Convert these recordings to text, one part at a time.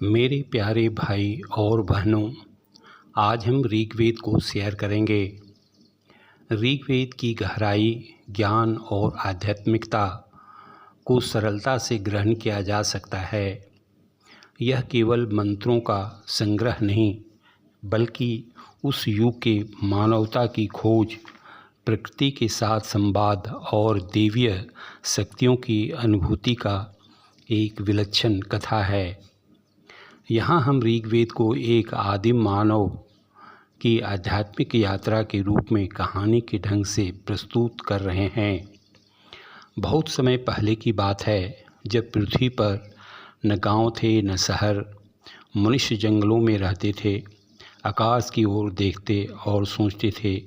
मेरे प्यारे भाई और बहनों, आज हम ऋग्वेद को शेयर करेंगे। ऋग्वेद की गहराई, ज्ञान और आध्यात्मिकता को सरलता से ग्रहण किया जा सकता है। यह केवल मंत्रों का संग्रह नहीं, बल्कि उस युग के मानवता की खोज, प्रकृति के साथ संवाद और दैवीय शक्तियों की अनुभूति का एक विलक्षण कथा है। यहाँ हम ऋग्वेद को एक आदिम मानव की आध्यात्मिक यात्रा के रूप में कहानी के ढंग से प्रस्तुत कर रहे हैं। बहुत समय पहले की बात है, जब पृथ्वी पर न गांव थे न शहर। मनुष्य जंगलों में रहते थे, आकाश की ओर देखते और सोचते थे,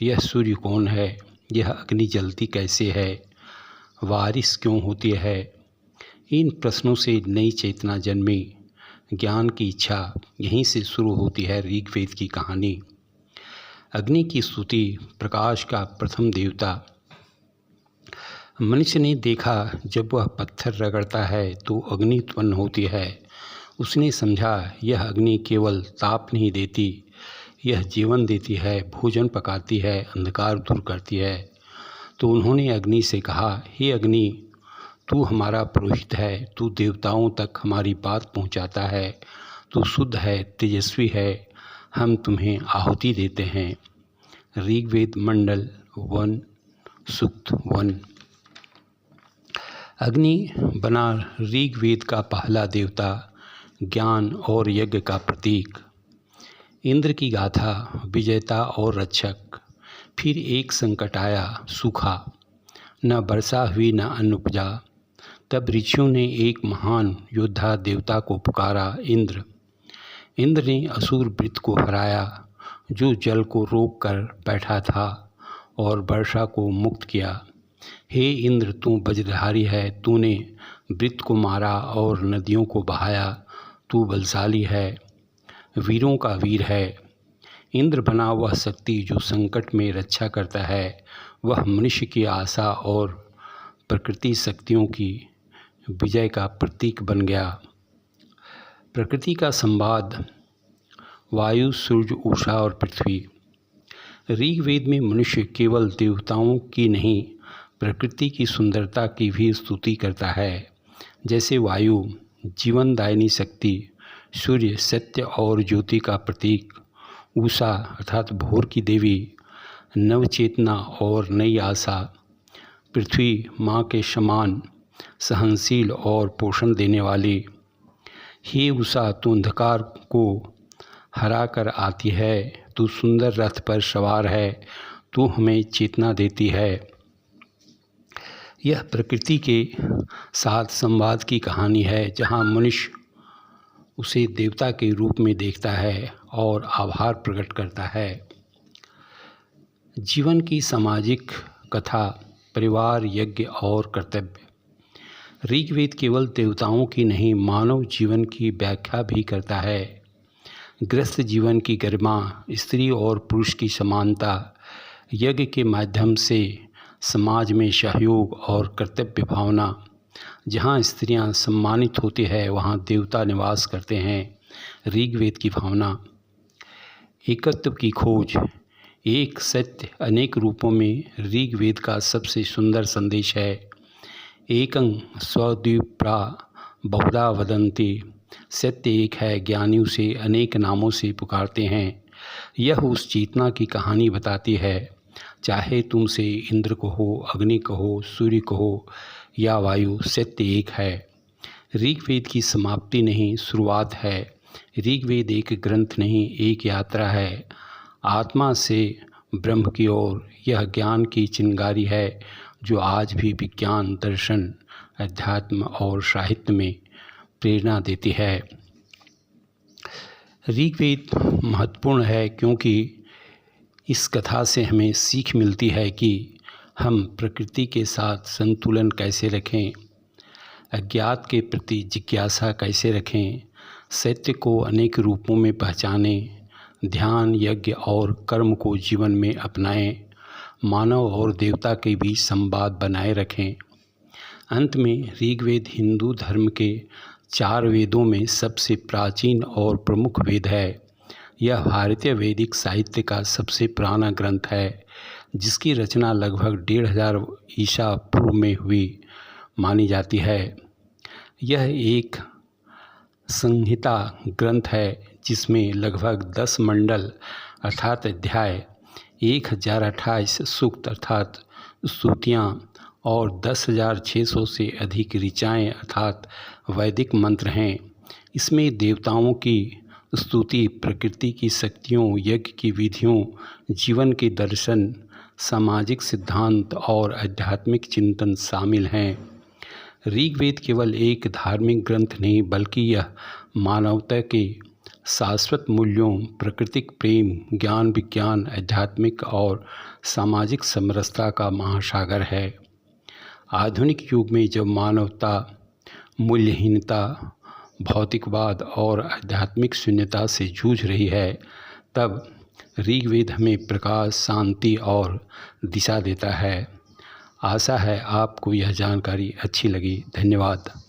यह सूर्य कौन है, यह अग्नि जलती कैसे है, बारिश क्यों होती है। इन प्रश्नों से नई चेतना जन्मी, ज्ञान की इच्छा। यहीं से शुरू होती है ऋग्वेद की कहानी। अग्नि की स्तुति, प्रकाश का प्रथम देवता। मनुष्य ने देखा, जब वह पत्थर रगड़ता है तो अग्नि उत्पन्न होती है। उसने समझा, यह अग्नि केवल ताप नहीं देती, यह जीवन देती है, भोजन पकाती है, अंधकार दूर करती है। तो उन्होंने अग्नि से कहा, हे अग्नि, तू हमारा पुरोहित है, तू देवताओं तक हमारी बात पहुंचाता है, तू शुद्ध है, तेजस्वी है, हम तुम्हें आहुति देते हैं। ऋग्वेद मंडल 1 सूक्त 1। अग्नि बना ऋग्वेद का पहला देवता, ज्ञान और यज्ञ का प्रतीक। इंद्र की गाथा, विजेता और रक्षक। फिर एक संकट आया, सूखा, न वर्षा हुई न अन्न उपजा। तब ऋषियों ने एक महान योद्धा देवता को पुकारा, इंद्र। इंद्र ने असुर वृत्त को हराया, जो जल को रोक कर बैठा था, और वर्षा को मुक्त किया। हे इंद्र, तू वज्रधारी है, तूने वृत्त को मारा और नदियों को बहाया, तू बलशाली है, वीरों का वीर है। इंद्र बना वह शक्ति जो संकट में रक्षा करता है। वह मनुष्य की आशा और प्रकृति शक्तियों की विजय का प्रतीक बन गया। प्रकृति का संवाद, वायु, सूर्य, उषा और पृथ्वी। ऋग्वेद में मनुष्य केवल देवताओं की नहीं, प्रकृति की सुंदरता की भी स्तुति करता है। जैसे वायु, जीवनदायिनी शक्ति, सूर्य, सत्य और ज्योति का प्रतीक, उषा अर्थात भोर की देवी, नवचेतना और नई आशा, पृथ्वी, माँ के समान सहनशील और पोषण देने वाली। हे उषा, तू अंधकार को हरा कर आती है, तू सुंदर रथ पर सवार है, तू हमें चेतना देती है। यह प्रकृति के साथ संवाद की कहानी है, जहाँ मनुष्य उसे देवता के रूप में देखता है और आभार प्रकट करता है। जीवन की सामाजिक कथा, परिवार, यज्ञ और कर्तव्य। ऋग्वेद केवल देवताओं की नहीं, मानव जीवन की व्याख्या भी करता है। गृहस्थ जीवन की गरिमा, स्त्री और पुरुष की समानता, यज्ञ के माध्यम से समाज में सहयोग और कर्तव्य भावना। जहाँ स्त्रियाँ सम्मानित होती है, वहाँ देवता निवास करते हैं। ऋग्वेद की भावना। एकत्व की खोज, एक सत्य अनेक रूपों में ऋग्वेद का सबसे सुंदर संदेश है। एकं स्वद्विप्रा बहुधा वदन्ति, सत्य एक है, ज्ञानी उसे अनेक नामों से पुकारते हैं। यह उस चेतना की कहानी बताती है, चाहे तुमसे इंद्र कहो, अग्नि कहो, सूर्य कहो या वायु, सत्य एक है। ऋग्वेद की समाप्ति नहीं, शुरुआत है। ऋग्वेद एक ग्रंथ नहीं, एक यात्रा है, आत्मा से ब्रह्म की ओर। यह ज्ञान की चिंगारी है जो आज भी विज्ञान, दर्शन, अध्यात्म और साहित्य में प्रेरणा देती है। ऋग्वेद महत्वपूर्ण है क्योंकि इस कथा से हमें सीख मिलती है कि हम प्रकृति के साथ संतुलन कैसे रखें, अज्ञात के प्रति जिज्ञासा कैसे रखें, सत्य को अनेक रूपों में पहचानें, ध्यान, यज्ञ और कर्म को जीवन में अपनाएं, मानव और देवता के बीच संवाद बनाए रखें। अंत में ऋग्वेद हिंदू धर्म के 4 वेदों में सबसे प्राचीन और प्रमुख वेद है। यह भारतीय वैदिक साहित्य का सबसे पुराना ग्रंथ है, जिसकी रचना लगभग 1500 ईसा पूर्व में हुई मानी जाती है। यह एक संहिता ग्रंथ है जिसमें लगभग 10 मंडल अर्थात अध्याय, 1028 सूक्त अर्थात स्तुतियाँ और 10,600 से अधिक ऋचाएँ अर्थात वैदिक मंत्र हैं। इसमें देवताओं की स्तुति, प्रकृति की शक्तियों, यज्ञ की विधियों, जीवन के दर्शन, सामाजिक सिद्धांत और आध्यात्मिक चिंतन शामिल हैं। ऋग्वेद केवल एक धार्मिक ग्रंथ नहीं बल्कि यह मानवता के शाश्वत मूल्यों, प्राकृतिक प्रेम, ज्ञान विज्ञान, आध्यात्मिक और सामाजिक समरसता का महासागर है। आधुनिक युग में जब मानवता मूल्यहीनता, भौतिकवाद और आध्यात्मिक शून्यता से जूझ रही है, तब ऋग्वेद हमें प्रकाश, शांति और दिशा देता है। आशा है आपको यह जानकारी अच्छी लगी। धन्यवाद।